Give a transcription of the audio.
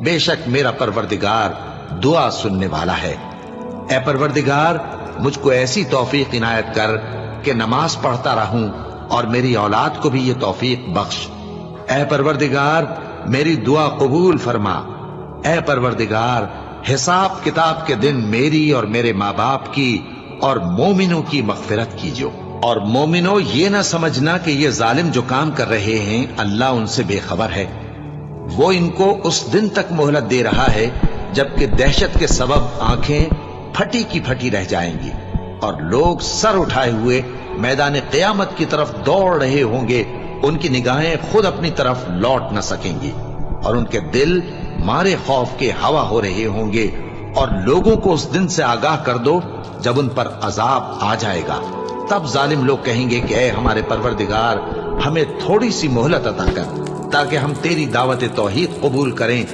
बेशक मेरा परवरदिगार दुआ सुनने वाला है। ए परवरदिगार, मुझको ऐसी तौफीक इनायत कर कि नमाज पढ़ता रहूं और मेरी औलाद को भी ये तौफीक बख्श। ए परवरदिगार, मेरी दुआ कबूल फरमा। ए परवरदिगार, हिसाब किताब के दिन मेरी और मेरे माँ बाप की और मोमिनों की मगफिरत कीजिए। और मोमिनो, ये ना समझना कि ये जालिम जो काम कर रहे हैं अल्लाह उनसे बेखबर है। वो इनको उस दिन तक मोहलत दे रहा है जबकि दहशत के सबब आंखें फटी की फटी रह जाएंगी और लोग सर उठाए हुए मैदान क़यामत की तरफ दौड़ रहे होंगे। उनकी निगाहें खुद अपनी तरफ लौट न सकेंगी और उनके दिल मारे खौफ के हवा हो रहे होंगे। और लोगों को उस दिन से आगाह कर दो जब उन पर अजाब आ जाएगा। तब जालिम लोग कहेंगे कि ऐ हमारे परवरदिगार, हमें थोड़ी सी मोहलत अता कर ताकि हम तेरी दावत तौहीद कबूल करें।